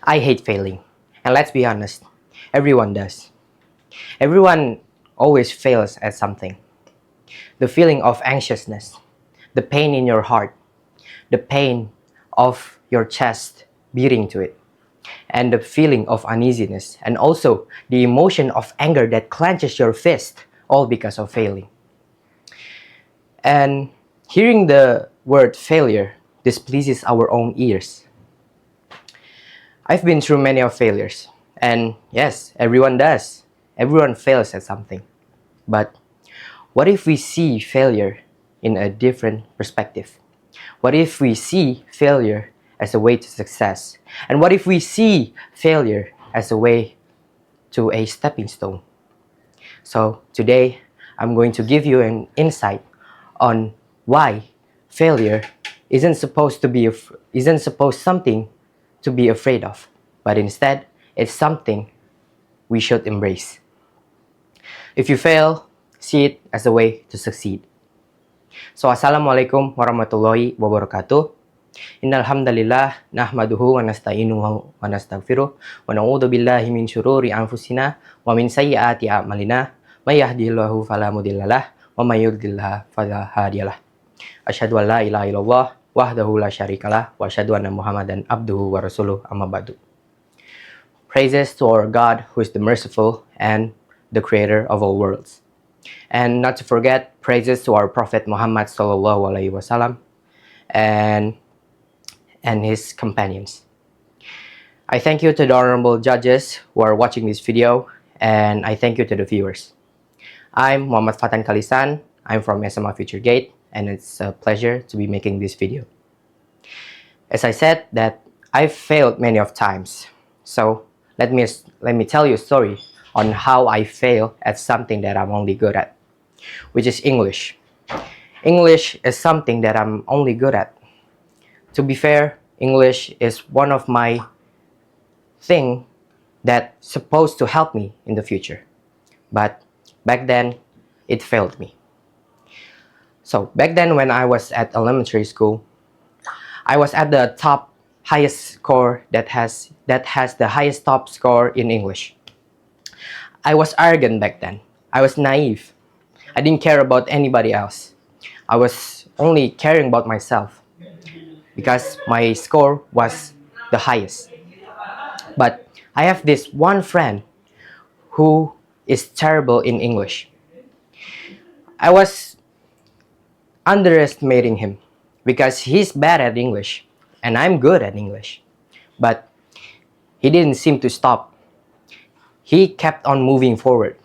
I hate failing. And let's be honest, everyone does. Everyone always fails at something. The feeling of anxiousness, the pain in your heart, the pain of your chest beating to it, and the feeling of uneasiness, and also the emotion of anger that clenches your fist, all because of failing. And hearing the word failure displeases our own ears. I've been through many of failures, and yes, everyone does. Everyone fails at something. But what if we see failure in a different perspective? What if we see failure as a way to success? And what if we see failure as a way to a stepping stone? So today, I'm going to give you an insight on why failure isn't supposed something to be afraid of, but instead it's something we should embrace. If you fail, see it as a way to succeed. So assalamualaikum warahmatullahi wabarakatuh. Innal hamdalillah nahmaduhu wa nasta'inuhu wa nastaghfiruh wa na'udzu billahi min syururi anfusina wa min sayyiati a'malina may yahdihillahu fala mudhillalah wa may yudlillah fala hadiyalah. Asyhadu an la ilaha illallah wahdahu la syarikalah wa asyhadu anna Muhammadan abduhu wa rasuluh amma ba'du. Praises to our God who is the merciful and the creator of all worlds. And not to forget, praises to our Prophet Muhammad sallallahu alaihi wasallam and his companions. I thank you to the honorable judges who are watching this video, and I thank you to the viewers. I'm Muhammad FATAN Kalisan. I'm from SMA Future Gate, and it's a pleasure to be making this video. As I said that I've failed many of times, so let me tell you a story on how I fail at something that I'm only good at, which is English. English is something that I'm only good at. To be fair, English is one of my thing that's supposed to help me in the future. But back then, it failed me. So back then when I was at elementary school, I was at the highest score that has the highest top score in English. I was arrogant back then. I was naive. I didn't care about anybody else. I was only caring about myself because my score was the highest. But I have this one friend who is terrible in English. I was underestimating him because he's bad at English and I'm good at English. But he didn't seem to stop. He kept on moving forward.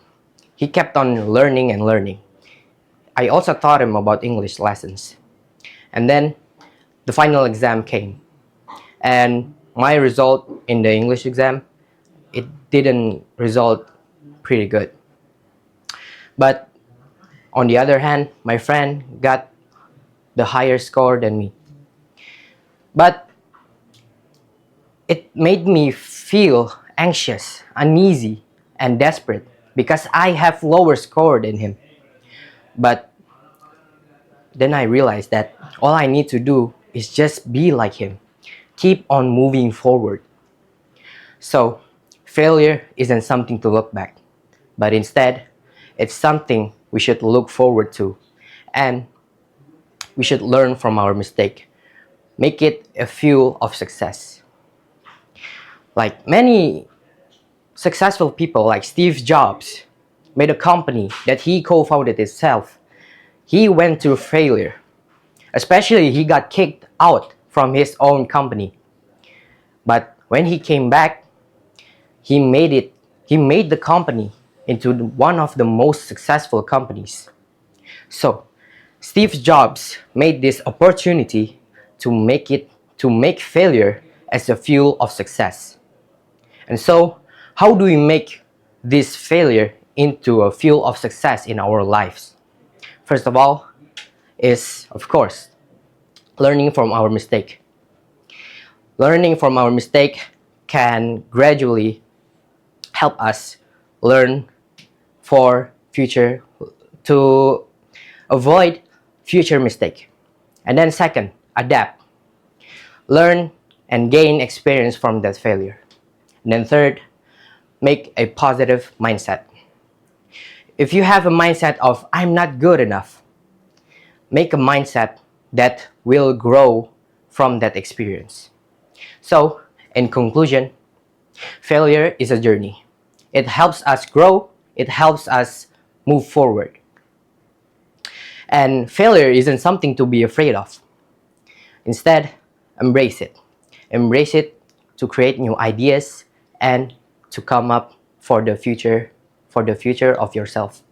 He kept on learning and learning. I also taught him about English lessons. And then the final exam came. And my result in the English exam, it didn't result pretty good. But on the other hand, my friend got the higher score than me. But it made me feel anxious, uneasy, and desperate because I have lower score than him. But then I realized that all I need to do is just be like him. Keep on moving forward. So failure isn't something to look back, but instead, it's something we should look forward to, and we should learn from our mistake. Make it a fuel of success. Like many successful people like Steve Jobs made a company that he co-founded himself. He went through failure. Especially he got kicked out from his own company. But when he came back, he made the company into one of the most successful companies. So Steve Jobs made this opportunity to make failure as a fuel of success. And so, how do we make this failure into a fuel of success in our lives? First of all, is, of course, learning from our mistake. Learning from our mistake can gradually help us learn for future, to avoid future mistake. And then second, adapt. Learn and gain experience from that failure. And then third, make a positive mindset. If you have a mindset of I'm not good enough, make a mindset that will grow from that experience. So, in conclusion, failure is a journey. It helps us grow, it helps us move forward. And failure isn't something to be afraid of. Instead, embrace it. Embrace it to create new ideas and to come up for the future of yourself.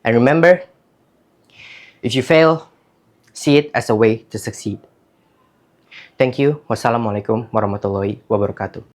And remember, if you fail, see it as a way to succeed. Thank you. Wassalamualaikum warahmatullahi wabarakatuh.